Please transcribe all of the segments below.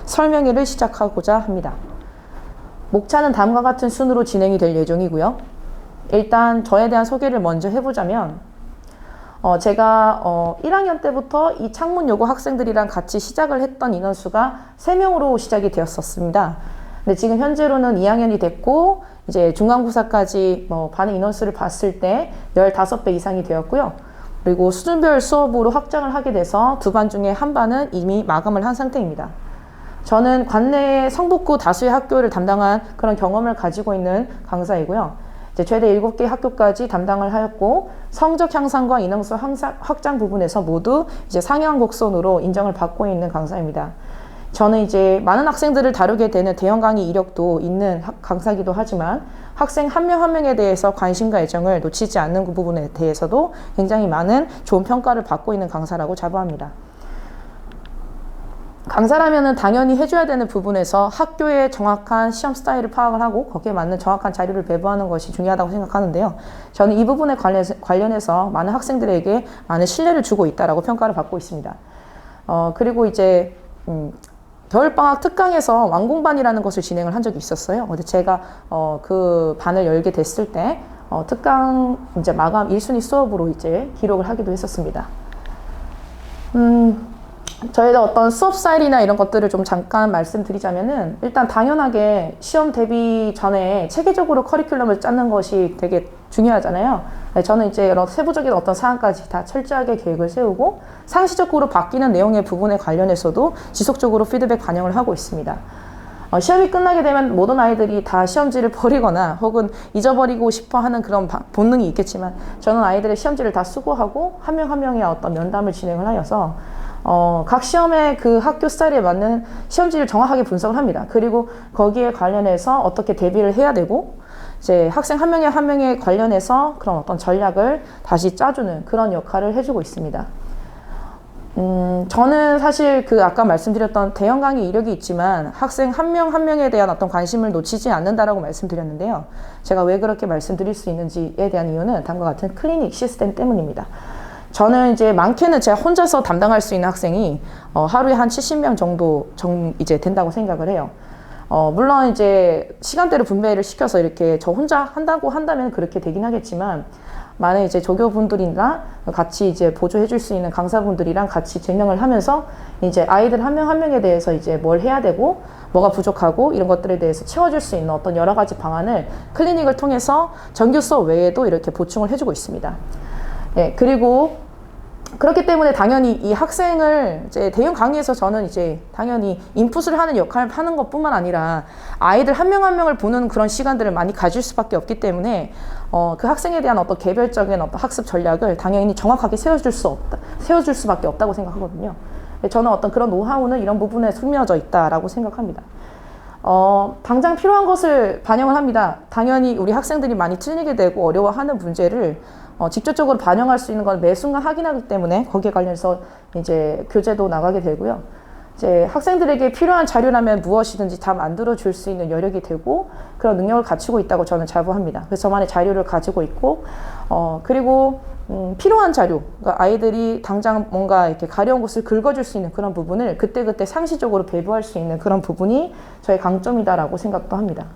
설명회를 시작하고자 합니다. 목차는 다음과 같은 순으로 진행이 될 예정이고요. 일단 저에 대한 소개를 먼저 해보자면 제가 1학년 때부터 이 창문여고 학생들이랑 같이 시작을 했던 인원수가 3명으로 시작이 되었었습니다. 근데 지금 현재로는 2학년이 됐고 이제 중간고사까지 반응 인원수를 봤을 때 15배 이상이 되었고요. 그리고 수준별 수업으로 확장을 하게 돼서 두 반 중에 한 반은 이미 마감을 한 상태입니다. 저는 관내 성북구 다수의 학교를 담당한 그런 경험을 가지고 있는 강사이고요. 이제 최대 7개 학교까지 담당을 하였고 성적 향상과 인원수 확장 부분에서 모두 이제 상향 곡선으로 인정을 받고 있는 강사입니다. 저는 이제 많은 학생들을 다루게 되는 대형 강의 이력도 있는 강사이기도 하지만 학생 한 명 한 명에 대해서 관심과 애정을 놓치지 않는 그 부분에 대해서도 굉장히 많은 좋은 평가를 받고 있는 강사라고 자부합니다. 강사라면은 당연히 해줘야 되는 부분에서 학교의 정확한 시험 스타일을 파악을 하고 거기에 맞는 정확한 자료를 배부하는 것이 중요하다고 생각하는데요. 저는 이 부분에 관련해서 많은 학생들에게 많은 신뢰를 주고 있다라고 평가를 받고 있습니다. 그리고 이제 겨울방학 특강에서 완공반이라는 것을 진행을 한 적이 있었어요. 근데 제가 그 반을 열게 됐을 때 특강 이제 마감 1순위 수업으로 이제 기록을 하기도 했었습니다. 저희의 어떤 수업 스타일이나 이런 것들을 좀 잠깐 말씀드리자면은 일단 당연하게 시험 대비 전에 체계적으로 커리큘럼을 짜는 것이 되게 중요하잖아요. 저는 이제 여러 세부적인 어떤 사항까지 다 철저하게 계획을 세우고 상시적으로 바뀌는 내용의 부분에 관련해서도 지속적으로 피드백 반영을 하고 있습니다. 시험이 끝나게 되면 모든 아이들이 다 시험지를 버리거나 혹은 잊어버리고 싶어 하는 그런 본능이 있겠지만 저는 아이들의 시험지를 다 수거하고 한 명 한 명의 어떤 면담을 진행을 하여서 각 시험의 그 학교 스타일에 맞는 시험지를 정확하게 분석을 합니다. 그리고 거기에 관련해서 어떻게 대비를 해야 되고 이제 학생 한 명에 관련해서 그런 어떤 전략을 다시 짜주는 그런 역할을 해주고 있습니다. 저는 사실 그 아까 말씀드렸던 대형 강의 이력이 있지만 학생 한 명 한 명에 대한 어떤 관심을 놓치지 않는다라고 말씀드렸는데요. 제가 왜 그렇게 말씀드릴 수 있는지에 대한 이유는 다음과 같은 클리닉 시스템 때문입니다. 저는 이제 많게는 제가 혼자서 담당할 수 있는 학생이 하루에 한 70명 정도 이제 된다고 생각을 해요. 물론 이제 시간대를 분배를 시켜서 이렇게 저 혼자 한다고 한다면 그렇게 되긴 하겠지만 많은 이제 조교분들이나 같이 이제 보조해 줄 수 있는 강사분들이랑 같이 진행을 하면서 이제 아이들 한 명 한 명에 대해서 이제 뭘 해야 되고 뭐가 부족하고 이런 것들에 대해서 채워줄 수 있는 어떤 여러 가지 방안을 클리닉을 통해서 정규 수업 외에도 이렇게 보충을 해주고 있습니다. 네, 그리고 그렇기 때문에 당연히 이 학생을 이제 대형 강의에서 저는 이제 당연히 인풋을 하는 역할을 하는 것뿐만 아니라 아이들 한 명 한 명을 보는 그런 시간들을 많이 가질 수밖에 없기 때문에 그 학생에 대한 어떤 개별적인 어떤 학습 전략을 당연히 정확하게 세워줄 수밖에 없다고 생각하거든요. 저는 어떤 그런 노하우는 이런 부분에 숨겨져 있다라고 생각합니다. 당장 필요한 것을 반영을 합니다. 당연히 우리 학생들이 많이 틀리게 되고 어려워하는 문제를 직접적으로 반영할 수 있는 건 매 순간 확인하기 때문에 거기에 관련해서 이제 교재도 나가게 되고요. 이제 학생들에게 필요한 자료라면 무엇이든지 다 만들어 줄 수 있는 여력이 되고 그런 능력을 갖추고 있다고 저는 자부합니다. 그래서 저만의 자료를 가지고 있고 그리고 필요한 자료, 그러니까 아이들이 당장 뭔가 이렇게 가려운 곳을 긁어줄 수 있는 그런 부분을 그때그때 상시적으로 배부할 수 있는 그런 부분이 저의 강점이다라고 생각도 합니다.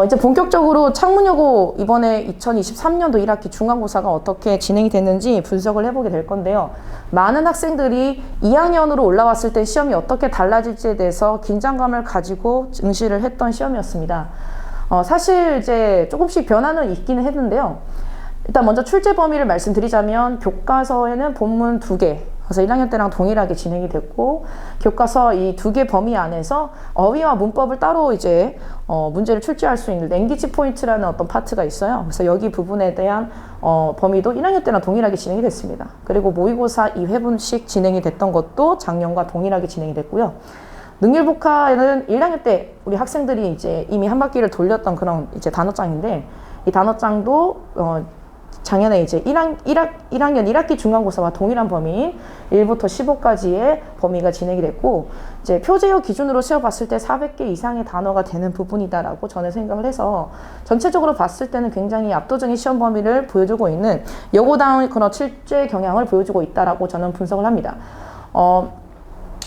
이제 본격적으로 창문여고 이번에 2023년도 1학기 중간고사가 어떻게 진행이 됐는지 분석을 해보게 될 건데요. 많은 학생들이 2학년으로 올라왔을 때 시험이 어떻게 달라질지에 대해서 긴장감을 가지고 응시를 했던 시험이었습니다. 사실 이제 조금씩 변화는 있기는 했는데요. 일단 먼저 출제 범위를 말씀드리자면 교과서에는 본문 2개, 그래서 1학년 때랑 동일하게 진행이 됐고 교과서 이 2개 범위 안에서 어휘와 문법을 따로 이제 문제를 출제할 수 있는 랭귀지 포인트라는 어떤 파트가 있어요. 그래서 여기 부분에 대한 범위도 1학년 때랑 동일하게 진행이 됐습니다. 그리고 모의고사 2회분씩 진행이 됐던 것도 작년과 동일하게 진행이 됐고요. 능률복화에는 1학년 때 우리 학생들이 이제 이미 한 바퀴를 돌렸던 그런 이제 단어장인데 이 단어장도 작년에 이제 1학년 1학기 중간고사와 동일한 범위인 1부터 15까지의 범위가 진행이 됐고 이제 표제어 기준으로 세워봤을 때 400개 이상의 단어가 되는 부분이다라고 저는 생각을 해서 전체적으로 봤을 때는 굉장히 압도적인 시험 범위를 보여주고 있는 여고다운 그런 출제 경향을 보여주고 있다라고 저는 분석을 합니다.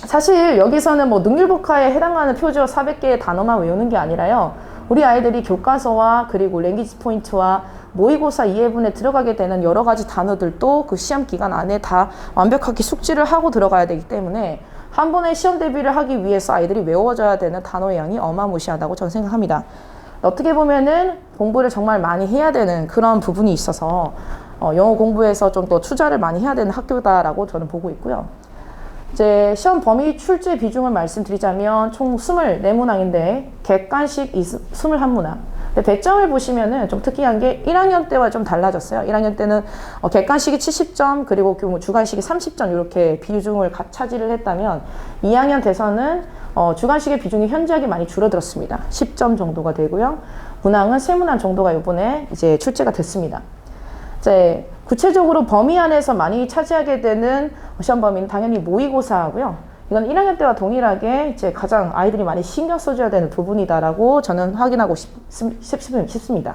사실 여기서는 뭐 능률복화에 해당하는 표지어 400개의 단어만 외우는 게 아니라요. 우리 아이들이 교과서와 그리고 랭귀지 포인트와 모의고사 2회분에 들어가게 되는 여러 가지 단어들도 그 시험 기간 안에 다 완벽하게 숙지를 하고 들어가야 되기 때문에 한 번에 시험 대비를 하기 위해서 아이들이 외워져야 되는 단어의 양이 어마무시하다고 저는 생각합니다. 어떻게 보면은 공부를 정말 많이 해야 되는 그런 부분이 있어서 영어 공부에서 좀 더 투자를 많이 해야 되는 학교다라고 저는 보고 있고요. 이제 시험 범위 출제 비중을 말씀드리자면 총 24문항인데 객관식 21문항. 근데 배점을 보시면은 좀 특이한 게 1학년 때와 좀 달라졌어요. 1학년 때는 객관식이 70점 그리고 주관식이 30점 이렇게 비중을 차지를 했다면 2학년 돼서는 주관식의 비중이 현저하게 많이 줄어들었습니다. 10점 정도가 되고요. 문항은 3문항 정도가 이번에 이제 출제가 됐습니다. 이제 구체적으로 범위 안에서 많이 차지하게 되는 시험 범위는 당연히 모의고사하고요. 이건 1학년 때와 동일하게 이제 가장 아이들이 많이 신경 써줘야 되는 부분이다라고 저는 확인하고 싶습니다.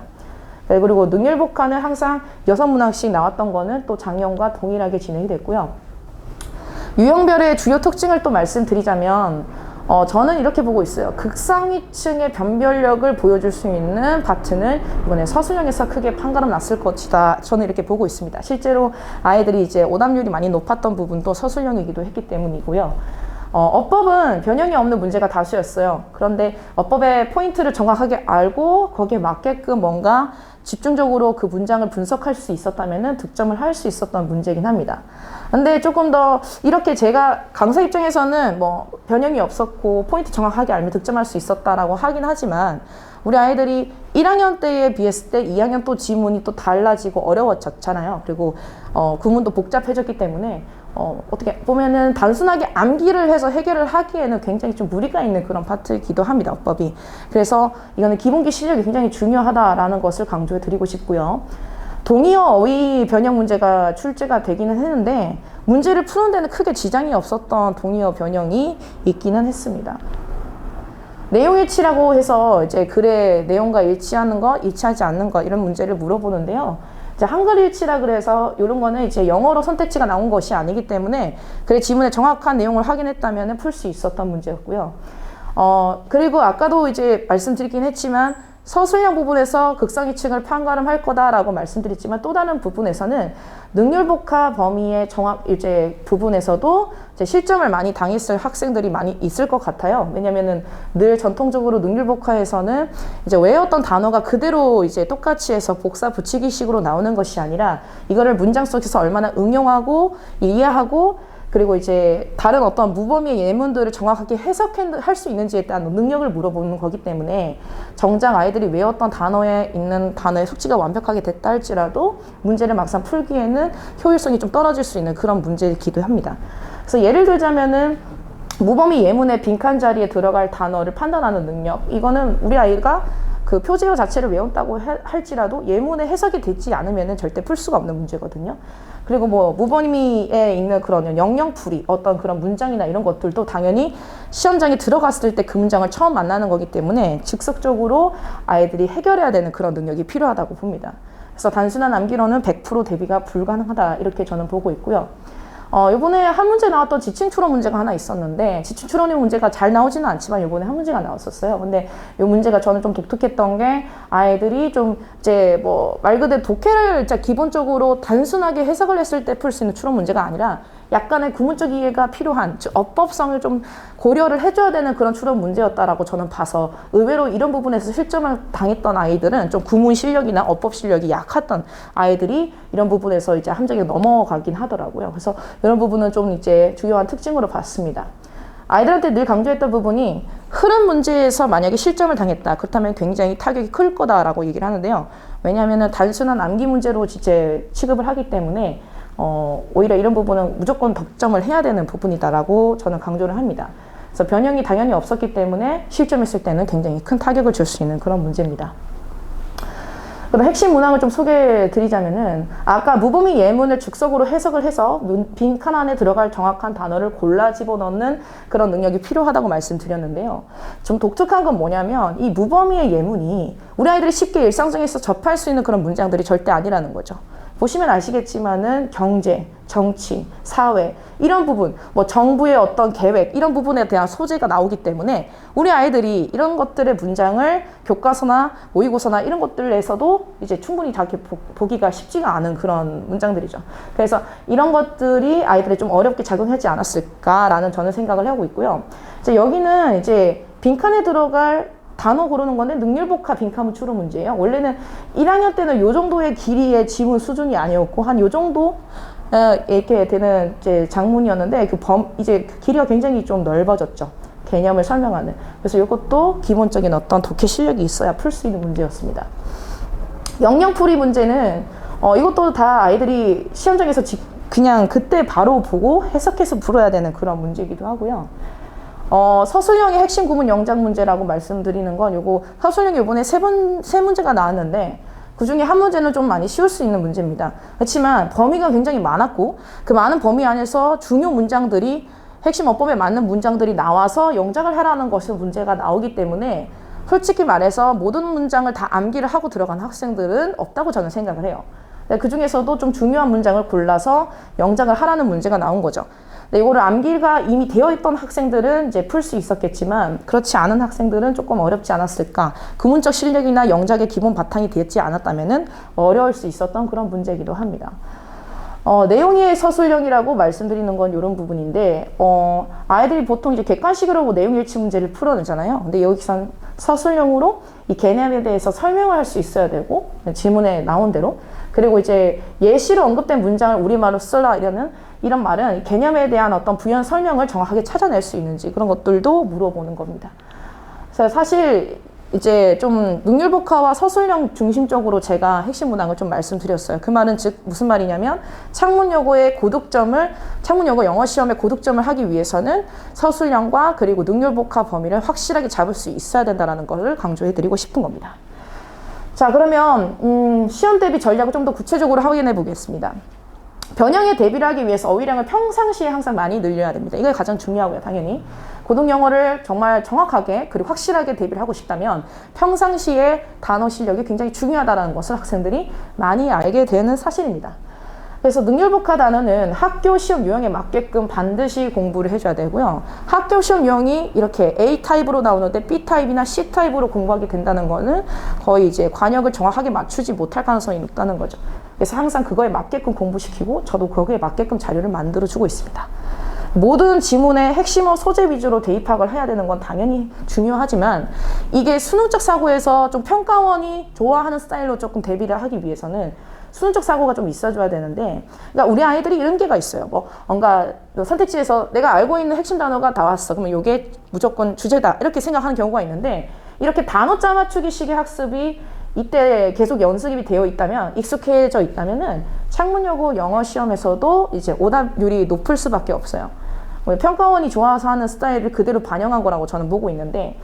네, 그리고 능률복화는 항상 6문항씩 나왔던 거는 또 작년과 동일하게 진행이 됐고요. 유형별의 주요 특징을 또 말씀드리자면 저는 이렇게 보고 있어요. 극상위층의 변별력을 보여줄 수 있는 파트는 이번에 서술형에서 크게 판가름 났을 것이다. 저는 이렇게 보고 있습니다. 실제로 아이들이 이제 오답률이 많이 높았던 부분도 서술형이기도 했기 때문이고요. 어법은 변형이 없는 문제가 다수였어요. 그런데 어법의 포인트를 정확하게 알고 거기에 맞게끔 뭔가 집중적으로 그 문장을 분석할 수 있었다면 득점을 할 수 있었던 문제이긴 합니다. 근데 조금 더 이렇게 제가 강사 입장에서는 뭐 변형이 없었고 포인트 정확하게 알면 득점할 수 있었다라고 하긴 하지만 우리 아이들이 1학년 때에 비했을 때 2학년 또 지문이 또 달라지고 어려워졌잖아요. 그리고 구문도 복잡해졌기 때문에 어떻게 보면은 단순하게 암기를 해서 해결을 하기에는 굉장히 좀 무리가 있는 그런 파트이기도 합니다, 어법이. 그래서 이거는 기본기 실력이 굉장히 중요하다라는 것을 강조해 드리고 싶고요. 동의어 어휘 변형 문제가 출제가 되기는 했는데 문제를 푸는 데는 크게 지장이 없었던 동의어 변형이 있기는 했습니다. 내용 일치라고 해서 이제 글의 내용과 일치하는 거, 일치하지 않는 거 이런 문제를 물어보는데요. 이제 한글 일치라 그래서 이런 거는 이제 영어로 선택지가 나온 것이 아니기 때문에 글의 지문의 정확한 내용을 확인했다면 풀 수 있었던 문제였고요. 그리고 아까도 이제 말씀드리긴 했지만 서술형 부분에서 극상위층을 판가름할 거다라고 말씀드렸지만 또 다른 부분에서는 능률복화 범위의 이제 부분에서도 이제 실점을 많이 당했을 학생들이 많이 있을 것 같아요. 왜냐면은 늘 전통적으로 능률복화에서는 이제 외웠던 단어가 그대로 이제 똑같이 해서 복사 붙이기 식으로 나오는 것이 아니라 이거를 문장 속에서 얼마나 응용하고 이해하고 그리고 이제 다른 어떤 무범위의 예문들을 정확하게 해석할 수 있는지에 대한 능력을 물어보는 거기 때문에 정작 아이들이 외웠던 단어에 있는 단어의 숙지가 완벽하게 됐다 할지라도 문제를 막상 풀기에는 효율성이 좀 떨어질 수 있는 그런 문제이기도 합니다. 그래서 예를 들자면은 무범위 예문의 빈칸 자리에 들어갈 단어를 판단하는 능력, 이거는 우리 아이가 그 표제어 자체를 외웠다고 할지라도 예문에 해석이 되지 않으면 절대 풀 수가 없는 문제거든요. 그리고 뭐 무범위에 있는 그런 영영풀이 어떤 그런 문장이나 이런 것들도 당연히 시험장에 들어갔을 때 그 문장을 처음 만나는 거기 때문에 즉석적으로 아이들이 해결해야 되는 그런 능력이 필요하다고 봅니다. 그래서 단순한 암기로는 100% 대비가 불가능하다 이렇게 저는 보고 있고요. 이번에 한 문제 나왔던 지층 추론 문제가 하나 있었는데 지층 추론의 문제가 잘 나오지는 않지만 이번에 한 문제가 나왔었어요. 근데 이 문제가 저는 좀 독특했던 게 아이들이 좀 이제 뭐 말 그대로 독해를 진짜 기본적으로 단순하게 해석을 했을 때 풀 수 있는 추론 문제가 아니라 약간의 구문적 이해가 필요한 즉 어법성을 좀 고려를 해줘야 되는 그런 추론 문제였다라고 저는 봐서 의외로 이런 부분에서 실점을 당했던 아이들은 좀 구문 실력이나 어법 실력이 약했던 아이들이 이런 부분에서 이제 함정에 넘어가긴 하더라고요. 그래서 이런 부분은 좀 이제 중요한 특징으로 봤습니다. 아이들한테 늘 강조했던 부분이 흐름 문제에서 만약에 실점을 당했다. 그렇다면 굉장히 타격이 클 거다라고 얘기를 하는데요. 왜냐하면 단순한 암기 문제로 이제 취급을 하기 때문에 오히려 이런 부분은 무조건 득점을 해야 되는 부분이다라고 저는 강조를 합니다. 그래서 변형이 당연히 없었기 때문에 실점했을 때는 굉장히 큰 타격을 줄 수 있는 그런 문제입니다. 그럼 핵심 문항을 좀 소개해 드리자면은 아까 무범위 예문을 즉석으로 해석을 해서 빈칸 안에 들어갈 정확한 단어를 골라 집어넣는 그런 능력이 필요하다고 말씀드렸는데요. 좀 독특한 건 뭐냐면 이 무범위의 예문이 우리 아이들이 쉽게 일상생활에서 접할 수 있는 그런 문장들이 절대 아니라는 거죠. 보시면 아시겠지만은 경제, 정치, 사회 이런 부분, 뭐 정부의 어떤 계획 이런 부분에 대한 소재가 나오기 때문에 우리 아이들이 이런 것들의 문장을 교과서나 모의고사나 이런 것들에서도 이제 충분히 다 이렇게 보기가 쉽지가 않은 그런 문장들이죠. 그래서 이런 것들이 아이들이 좀 어렵게 작용하지 않았을까라는 저는 생각을 하고 있고요. 이제 여기는 이제 빈칸에 들어갈 단어 고르는 건데 능률복합 빈칸 추론 문제예요. 원래는 1학년 때는 요 정도의 길이의 지문 수준이 아니었고 한 요 정도 이렇게 되는 이제 장문이었는데 이제 그 길이가 굉장히 좀 넓어졌죠. 개념을 설명하는. 그래서 이것도 기본적인 어떤 독해 실력이 있어야 풀 수 있는 문제였습니다. 영영풀이 문제는 이것도 다 아이들이 시험장에서 그냥 그때 바로 보고 해석해서 풀어야 되는 그런 문제이기도 하고요. 서술형의 핵심 구문 영작 문제라고 말씀드리는 건 요거 서술형이 이번에 세 문제가 나왔는데 그 중에 한 문제는 좀 많이 쉬울 수 있는 문제입니다. 그렇지만 범위가 굉장히 많았고 그 많은 범위 안에서 중요 문장들이 핵심 어법에 맞는 문장들이 나와서 영작을 하라는 것이 문제가 나오기 때문에 솔직히 말해서 모든 문장을 다 암기를 하고 들어간 학생들은 없다고 저는 생각을 해요. 그 중에서도 좀 중요한 문장을 골라서 영작을 하라는 문제가 나온 거죠. 이거를 암기가 이미 되어 있던 학생들은 이제 풀 수 있었겠지만 그렇지 않은 학생들은 조금 어렵지 않았을까. 구문적 실력이나 영작의 기본 바탕이 되지 않았다면은 어려울 수 있었던 그런 문제이기도 합니다. 내용의 서술형이라고 말씀드리는 건 이런 부분인데 아이들이 보통 이제 객관식으로 내용 일치 문제를 풀어내잖아요. 근데 여기선 서술형으로 이 개념에 대해서 설명을 할 수 있어야 되고 질문에 나온 대로 그리고 이제 예시로 언급된 문장을 우리말로 쓰라 이런 말은 개념에 대한 어떤 부연 설명을 정확하게 찾아낼 수 있는지 그런 것들도 물어보는 겁니다. 그래서 사실 이제 좀 능률복화와 서술형 중심적으로 제가 핵심 문항을 좀 말씀드렸어요. 그 말은 즉 무슨 말이냐면 창문여고 영어 시험의 고득점을 하기 위해서는 서술형과 그리고 능률복화 범위를 확실하게 잡을 수 있어야 된다는 것을 강조해드리고 싶은 겁니다. 자, 그러면 시험 대비 전략을 좀 더 구체적으로 확인해 보겠습니다. 변형에 대비를 하기 위해서 어휘량을 평상시에 항상 많이 늘려야 됩니다. 이게 가장 중요하고요, 당연히. 고등 영어를 정말 정확하게 그리고 확실하게 대비를 하고 싶다면 평상시에 단어 실력이 굉장히 중요하다는 것을 학생들이 많이 알게 되는 사실입니다. 그래서 능률복화 단어는 학교 시험 유형에 맞게끔 반드시 공부를 해줘야 되고요. 학교 시험 유형이 이렇게 A타입으로 나오는데 B타입이나 C타입으로 공부하게 된다는 거는 거의 이제 관역을 정확하게 맞추지 못할 가능성이 높다는 거죠. 그래서 항상 그거에 맞게끔 공부시키고 저도 거기에 맞게끔 자료를 만들어주고 있습니다. 모든 지문의 핵심어 소재 위주로 대입학을 해야 되는 건 당연히 중요하지만 이게 수능적 사고에서 좀 평가원이 좋아하는 스타일로 조금 대비를 하기 위해서는 수능적 사고가 좀 있어줘야 되는데 그러니까 우리 아이들이 이런 게가 있어요. 뭔가 선택지에서 내가 알고 있는 핵심 단어가 나왔어. 그러면 이게 무조건 주제다. 이렇게 생각하는 경우가 있는데 이렇게 단어 짜맞추기 식의 학습이 이때 계속 연습이 되어 있다면 익숙해져 있다면은 창문여고 영어 시험에서도 이제 오답률이 높을 수밖에 없어요. 평가원이 좋아서 하는 스타일을 그대로 반영한 거라고 저는 보고 있는데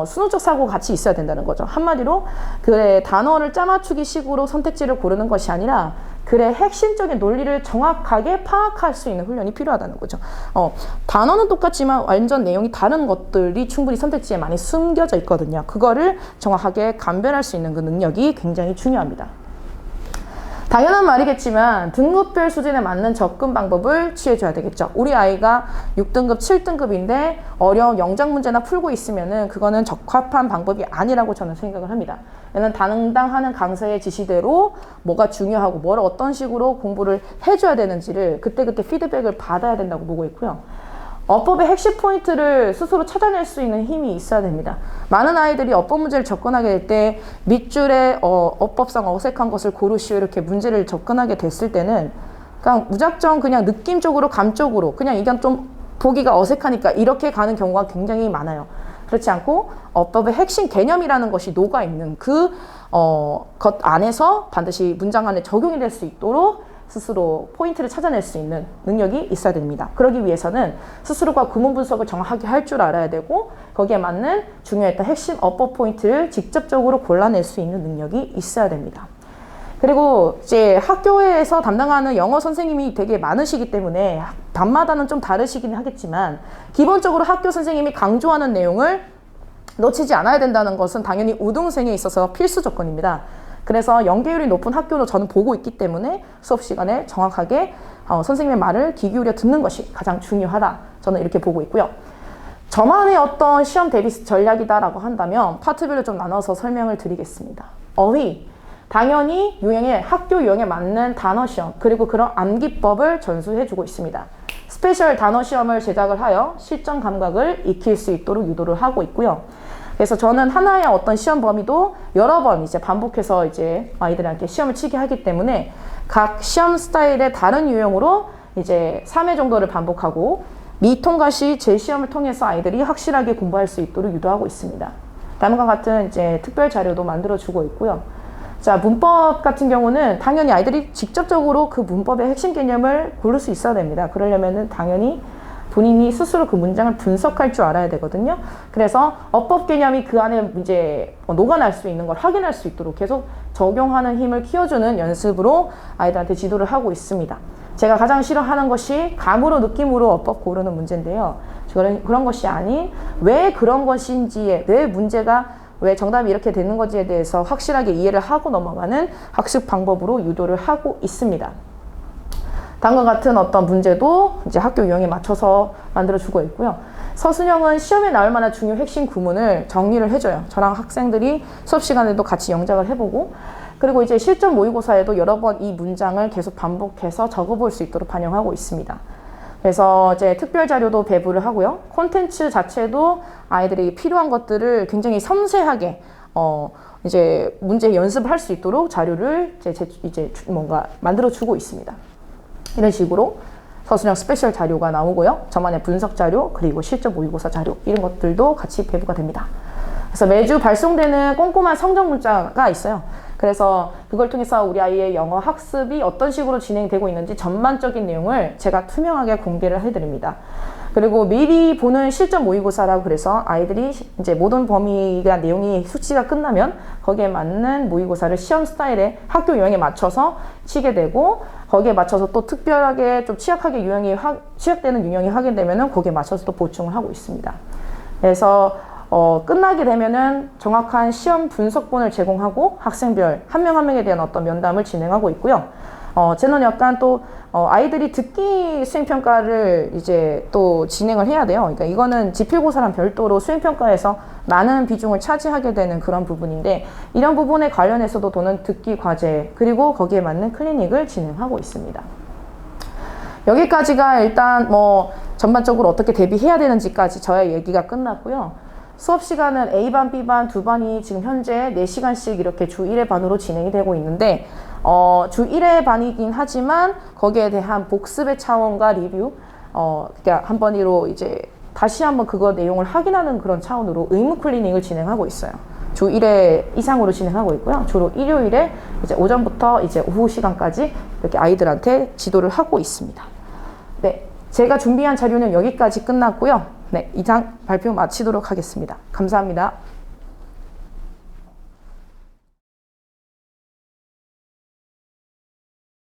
수능적 사고가 같이 있어야 된다는 거죠. 한마디로 그래 단어를 짜맞추기 식으로 선택지를 고르는 것이 아니라 글의 핵심적인 논리를 정확하게 파악할 수 있는 훈련이 필요하다는 거죠. 단어는 똑같지만 완전 내용이 다른 것들이 충분히 선택지에 많이 숨겨져 있거든요. 그거를 정확하게 감별할 수 있는 그 능력이 굉장히 중요합니다. 당연한 말이겠지만 등급별 수준에 맞는 접근 방법을 취해줘야 되겠죠. 우리 아이가 6등급, 7등급인데 어려운 영작 문제나 풀고 있으면은 그거는 적합한 방법이 아니라고 저는 생각을 합니다. 얘는 당당하는 강사의 지시대로 뭐가 중요하고 뭘 어떤 식으로 공부를 해줘야 되는지를 그때그때 피드백을 받아야 된다고 보고 있고요. 어법의 핵심 포인트를 스스로 찾아낼 수 있는 힘이 있어야 됩니다. 많은 아이들이 어법 문제를 접근하게 될 때 밑줄에 어법상 어색한 것을 고르시오 이렇게 문제를 접근하게 됐을 때는 그냥 무작정 그냥 느낌적으로 감적으로 그냥 이건 좀 보기가 어색하니까 이렇게 가는 경우가 굉장히 많아요. 그렇지 않고 어법의 핵심 개념이라는 것이 녹아있는 것 안에서 반드시 문장 안에 적용이 될 수 있도록 스스로 포인트를 찾아낼 수 있는 능력이 있어야 됩니다. 그러기 위해서는 스스로가 구문 분석을 정확하게 할 줄 알아야 되고 거기에 맞는 중요했던 핵심 어법 포인트를 직접적으로 골라낼 수 있는 능력이 있어야 됩니다. 그리고 이제 학교에서 담당하는 영어 선생님이 되게 많으시기 때문에 반마다는 좀 다르시긴 하겠지만 기본적으로 학교 선생님이 강조하는 내용을 놓치지 않아야 된다는 것은 당연히 우등생에 있어서 필수 조건입니다. 그래서 연계율이 높은 학교로 저는 보고 있기 때문에 수업 시간에 정확하게 선생님의 말을 귀 기울여 듣는 것이 가장 중요하다. 저는 이렇게 보고 있고요. 저만의 어떤 시험 대비 전략이다라고 한다면 파트별로 좀 나눠서 설명을 드리겠습니다. 어휘, 당연히 학교 유형에 맞는 단어 시험, 그리고 그런 암기법을 전수해주고 있습니다. 스페셜 단어 시험을 제작을 하여 실전 감각을 익힐 수 있도록 유도를 하고 있고요. 그래서 저는 하나의 어떤 시험 범위도 여러 번 이제 반복해서 이제 아이들한테 시험을 치게 하기 때문에 각 시험 스타일의 다른 유형으로 이제 3회 정도를 반복하고 미통과 시 재시험을 통해서 아이들이 확실하게 공부할 수 있도록 유도하고 있습니다. 다음과 같은 이제 특별 자료도 만들어주고 있고요. 자, 문법 같은 경우는 당연히 아이들이 직접적으로 그 문법의 핵심 개념을 고를 수 있어야 됩니다. 그러려면은 당연히 본인이 스스로 그 문장을 분석할 줄 알아야 되거든요. 그래서 어법 개념이 그 안에 이제 녹아날 수 있는 걸 확인할 수 있도록 계속 적용하는 힘을 키워주는 연습으로 아이들한테 지도를 하고 있습니다. 제가 가장 싫어하는 것이 감으로 느낌으로 어법 고르는 문제인데요. 그런 것이 아닌 왜 그런 것인지에, 왜 정답이 이렇게 되는 건지에 대해서 확실하게 이해를 하고 넘어가는 학습 방법으로 유도를 하고 있습니다. 다음과 같은 어떤 문제도 이제 학교 유형에 맞춰서 만들어주고 있고요. 서순영은 시험에 나올 만한 중요 핵심 구문을 정리를 해줘요. 저랑 학생들이 수업 시간에도 같이 영작을 해보고, 그리고 이제 실전 모의고사에도 여러 번 이 문장을 계속 반복해서 적어볼 수 있도록 반영하고 있습니다. 그래서 이제 특별 자료도 배부를 하고요. 콘텐츠 자체도 아이들이 필요한 것들을 굉장히 섬세하게 이제 문제 연습을 할 수 있도록 자료를 이제 뭔가 만들어주고 있습니다. 이런 식으로 서술형 스페셜 자료가 나오고요. 저만의 분석 자료, 그리고 실전 모의고사 자료, 이런 것들도 같이 배부가 됩니다. 그래서 매주 발송되는 꼼꼼한 성적 문자가 있어요. 그래서 그걸 통해서 우리 아이의 영어 학습이 어떤 식으로 진행되고 있는지 전반적인 내용을 제가 투명하게 공개를 해드립니다. 그리고 미리 보는 실전 모의고사라고 그래서 아이들이 이제 모든 범위가 내용이 수치가 끝나면 거기에 맞는 모의고사를 시험 스타일의 학교 유형에 맞춰서 치게 되고, 거기에 맞춰서 또 특별하게 좀 취약되는 유형이 확인되면은 거기에 맞춰서 또 보충을 하고 있습니다. 그래서 끝나게 되면은 정확한 시험 분석본을 제공하고 학생별 한 명 한 명에 대한 어떤 면담을 진행하고 있고요. 쟤는 약간 또 아이들이 듣기 수행평가를 이제 또 진행을 해야 돼요. 그러니까 이거는 지필고사랑 별도로 수행평가에서 많은 비중을 차지하게 되는 그런 부분인데, 이런 부분에 관련해서도 저는 듣기 과제, 그리고 거기에 맞는 클리닉을 진행하고 있습니다. 여기까지가 일단 전반적으로 어떻게 대비해야 되는지까지 저의 얘기가 끝났고요. 수업 시간은 A반, B반 두 반이 지금 현재 4시간씩 이렇게 주 1회 반으로 진행이 되고 있는데, 주 1회 반이긴 하지만 거기에 대한 복습의 차원과 리뷰, 그러니까 한 번으로 이제 다시 한번 그거 내용을 확인하는 그런 차원으로 의무 클리닉을 진행하고 있어요. 주 1회 이상으로 진행하고 있고요. 주로 일요일에 이제 오전부터 이제 오후 시간까지 이렇게 아이들한테 지도를 하고 있습니다. 네, 제가 준비한 자료는 여기까지 끝났고요. 네, 이상 발표 마치도록 하겠습니다. 감사합니다.